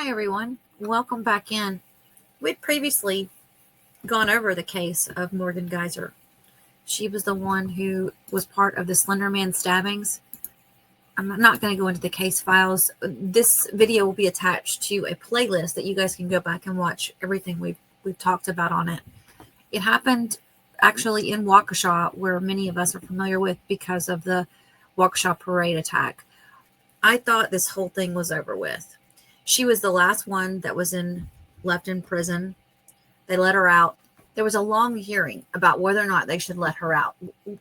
Hi, everyone. Welcome back in. We'd previously gone over the case of Morgan Geyser. She was the one who was part of the Slender Man stabbings. I'm not going to go into the case files. This video will be attached to a playlist that you guys can go back and watch everything we've talked about on it. It happened actually in Waukesha, where many of us are familiar with because of the Waukesha parade attack. I thought this whole thing was over with. She was the last one that was left in prison. They let her out. There was a long hearing about whether or not they should let her out.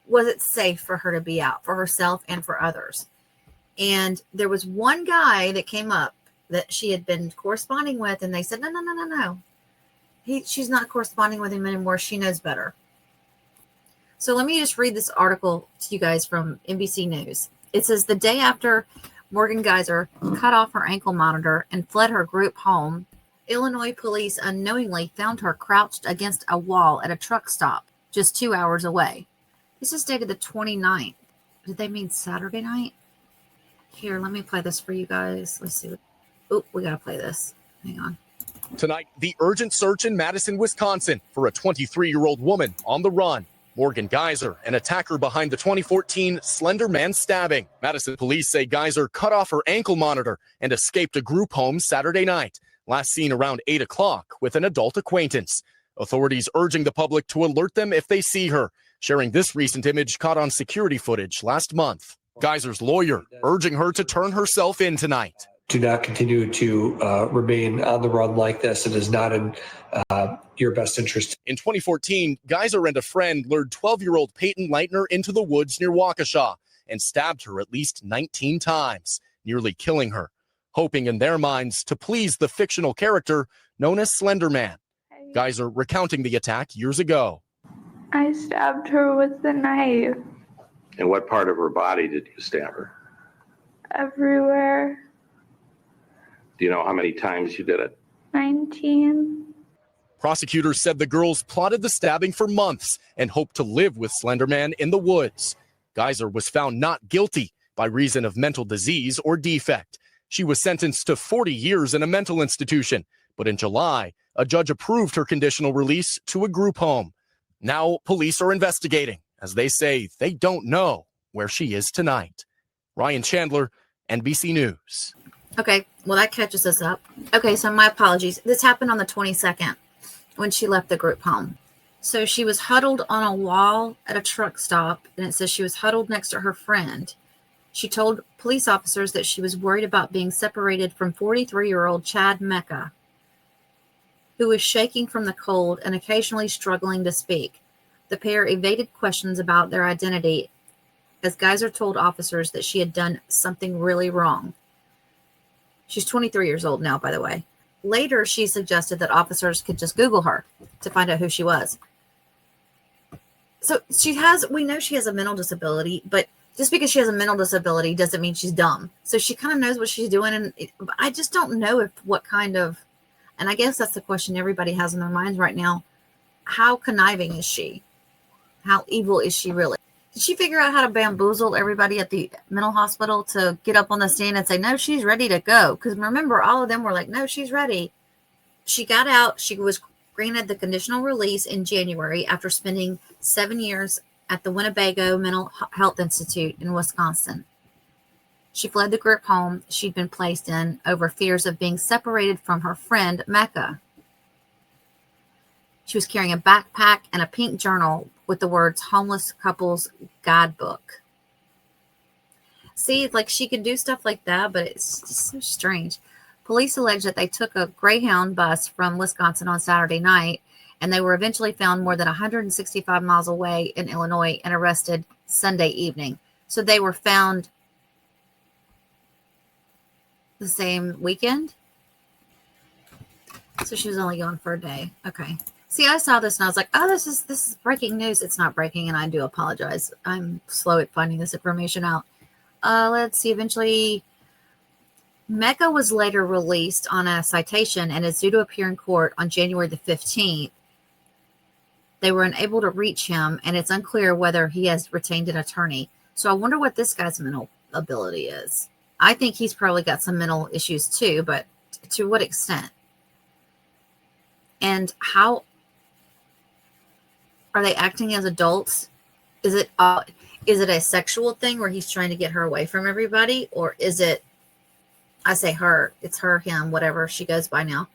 Was it safe for her to be out, for herself and for others? And there was one guy that came up that she had been corresponding with, and they said, no. She's not corresponding with him anymore. She knows better. So let me just read this article to you guys from NBC News. It says, the day after Morgan Geyser cut off her ankle monitor and fled her group home, Illinois police unknowingly found her crouched against a wall at a truck stop just 2 hours away. This is dated the 29th. Did they mean Saturday night? Here, let me play this for you guys. Let's see. Oh, we got to play this. Hang on. Tonight, the urgent search in Madison, Wisconsin for a 23-year-old woman on the run. Morgan Geyser, an attacker behind the 2014 Slender Man stabbing. Madison police say Geyser cut off her ankle monitor and escaped a group home Saturday night, last seen around 8 o'clock with an adult acquaintance. Authorities urging the public to alert them if they see her, sharing this recent image caught on security footage last month. Geyser's lawyer urging her to turn herself in tonight. Do not continue to remain on the run like this. It is not in your best interest. In 2014, Geyser and a friend lured 12-year-old Payton Leutner into the woods near Waukesha and stabbed her at least 19 times, nearly killing her, hoping in their minds to please the fictional character known as Slender Man. Geyser recounting the attack years ago. I stabbed her with the knife. And what part of her body did you stab her? Everywhere. Do you know how many times you did it? 19. Prosecutors said the girls plotted the stabbing for months and hoped to live with Slender Man in the woods. Geyser was found not guilty by reason of mental disease or defect. She was sentenced to 40 years in a mental institution, but in July, a judge approved her conditional release to a group home. Now, police are investigating, as they say they don't know where she is tonight. Ryan Chandler, NBC News. Okay, well, that catches us up. Okay, so my apologies. This happened on the 22nd when she left the group home. So she was huddled on a wall at a truck stop, and it says she was huddled next to her friend. She told police officers that she was worried about being separated from 43-year-old Chad Mecca, who was shaking from the cold and occasionally struggling to speak. The pair evaded questions about their identity, as Geyser told officers that she had done something really wrong. She's 23 years old now, by the way. Later, she suggested that officers could just Google her to find out who she was. So we know she has a mental disability, but just because she has a mental disability doesn't mean she's dumb. So she kind of knows what she's doing. And I just don't know and I guess that's the question everybody has in their minds right now. How conniving is she? How evil is she really? Did she figure out how to bamboozle everybody at the mental hospital to get up on the stand and say, no, she's ready to go? Because remember, all of them were like, no, she's ready. She got out. She was granted the conditional release in January after spending 7 years at the Winnebago Mental Health Institute in Wisconsin. She fled the group home she'd been placed in over fears of being separated from her friend, Mecca. She was carrying a backpack and a pink journal with the words Homeless Couples Guidebook. See, like she could do stuff like that, but it's just so strange. Police allege that they took a Greyhound bus from Wisconsin on Saturday night, and they were eventually found more than 165 miles away in Illinois and arrested Sunday evening. So they were found the same weekend? So she was only gone for a day. Okay. See, I saw this and I was like, oh, this is breaking news. It's not breaking, and I do apologize. I'm slow at finding this information out. Let's see. Eventually, Mecca was later released on a citation and is due to appear in court on January the 15th. They were unable to reach him, and it's unclear whether he has retained an attorney. So I wonder what this guy's mental ability is. I think he's probably got some mental issues too, but To what extent? And how are they acting as adults? Is it a sexual thing where he's trying to get her away from everybody? Or is it, I say her, it's her, him, whatever she goes by now.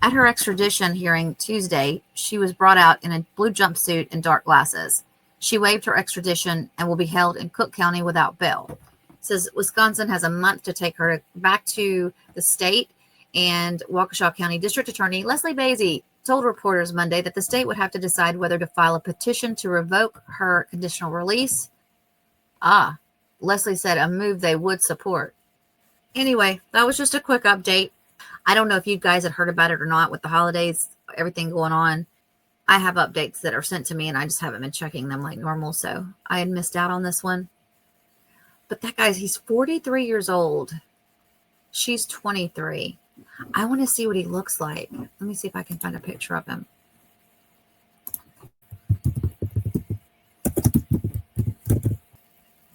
At her extradition hearing Tuesday, she was brought out in a blue jumpsuit and dark glasses. She waived her extradition and will be held in Cook County without bail. It says Wisconsin has a month to take her back to the state, and Waukesha County District Attorney Leslie Basie told reporters Monday that the state would have to decide whether to file a petition to revoke her conditional release. Leslie said a move they would support. Anyway, that was just a quick update. I don't know if you guys had heard about it or not with the holidays, everything going on. I have updates that are sent to me and I just haven't been checking them like normal. So I had missed out on this one. But that guy's, he's 43 years old. She's 23. I want to see what he looks like. Let me see if I can find a picture of him.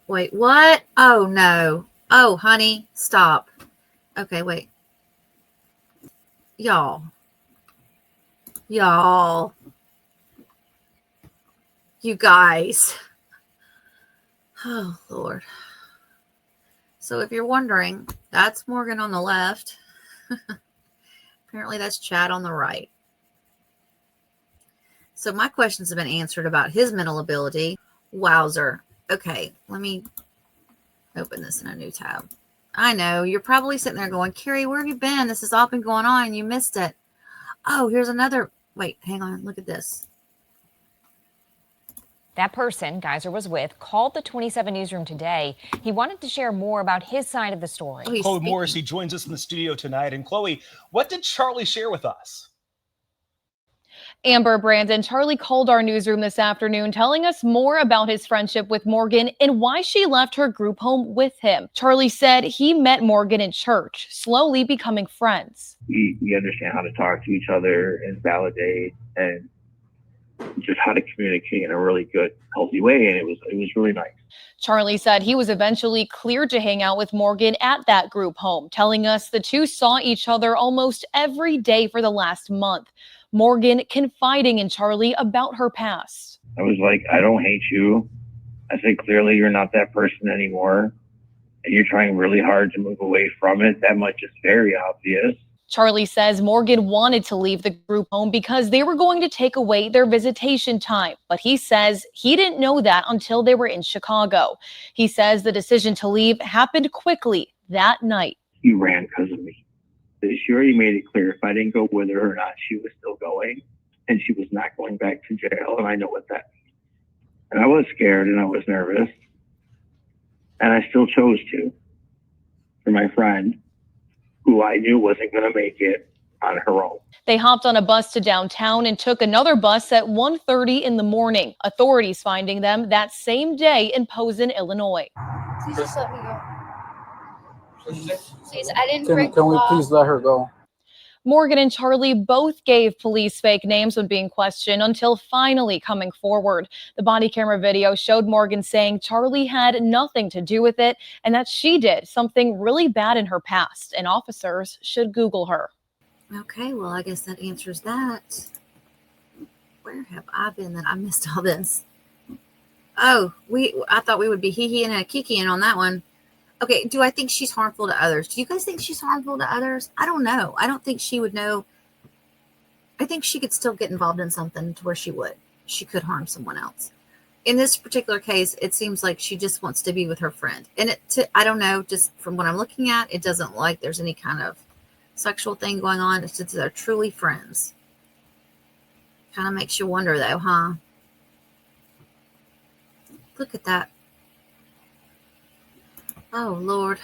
Wait, what? Oh, no. Oh, honey, stop. Okay, wait. Y'all, you guys. Oh, Lord. So if you're wondering, that's Morgan on the left. Apparently that's Chad on the right. So my questions have been answered about his mental ability. Wowzer. Okay, let me open this in a new tab. I know, you're probably sitting there going, Kerry, where have you been? This has all been going on. You missed it. Oh, here's another. Wait, hang on. Look at this. That person Geyser was with called the 27 newsroom today. He wanted to share more about his side of the story. Oh, Chloe Morrissey joins us in the studio tonight. And Chloe, what did Charlie share with us? Amber, Brandon, Charlie called our newsroom this afternoon telling us more about his friendship with Morgan and why she left her group home with him. Charlie said he met Morgan in church, slowly becoming friends. We understand how to talk to each other and validate and just how to communicate in a really good, healthy way. And it was really nice. Charlie said he was eventually cleared to hang out with Morgan at that group home, telling us the two saw each other almost every day for the last month. Morgan confiding in Charlie about her past. I was like, I don't hate you. I said, clearly you're not that person anymore. And you're trying really hard to move away from it. That much is very obvious. Charlie says Morgan wanted to leave the group home because they were going to take away their visitation time. But he says he didn't know that until they were in Chicago. He says the decision to leave happened quickly that night. He ran because of me. She already made it clear if I didn't go with her or not, she was still going. And she was not going back to jail. And I know what that means. And I was scared and I was nervous. And I still chose to. For my friend, who I knew wasn't going to make it on her own. They hopped on a bus to downtown and took another bus at 1:30 in the morning. Authorities finding them that same day in Posen, Illinois. Please just let me go. Please, I didn't break the law. Can we please let her go? Morgan and Charlie both gave police fake names when being questioned until finally coming forward. The body camera video showed Morgan saying Charlie had nothing to do with it and that she did something really bad in her past and officers should Google her. Okay, well, I guess that answers that. Where have I been that I missed all this? Oh, I thought we would be hee-heeing and kikiing on that one. Okay, do I think she's harmful to others? Do you guys think she's harmful to others? I don't know. I don't think she would know. I think she could still get involved in something to where she could harm someone else. In this particular case, it seems like she just wants to be with her friend. And I don't know, just from what I'm looking at, it doesn't look like there's any kind of sexual thing going on. It's just they're truly friends. Kind of makes you wonder though, huh? Look at that. Oh, Lord.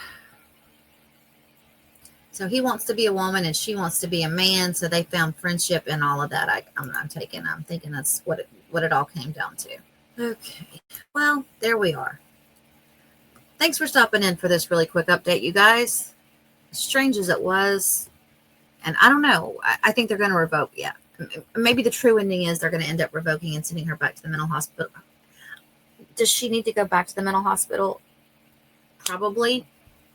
So he wants to be a woman and she wants to be a man. So they found friendship and all of that. I'm thinking that's what it all came down to. Okay. Well, there we are. Thanks for stopping in for this really quick update, you guys. As strange as it was. And I don't know. I think they're going to revoke. Yeah. Maybe the true ending is they're going to end up revoking and sending her back to the mental hospital. Does she need to go back to the mental hospital? Probably.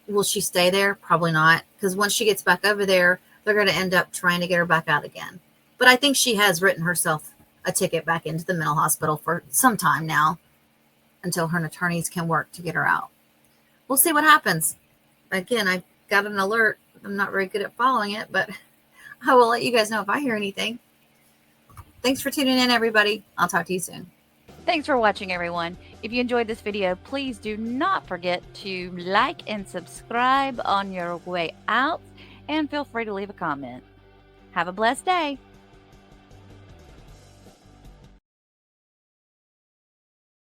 Will she stay there? Probably not, because once she gets back over there, they're going to end up trying to get her back out again. But I think she has written herself a ticket back into the mental hospital for some time now, until her attorneys can work to get her out. We'll see what happens. Again, I got an alert. I'm not very good at following it, but I will let you guys know if I hear anything. Thanks for tuning in, everybody. I'll talk to you soon. Thanks for watching, everyone. If you enjoyed this video, please do not forget to like and subscribe on your way out, and feel free to leave a comment. Have a blessed day.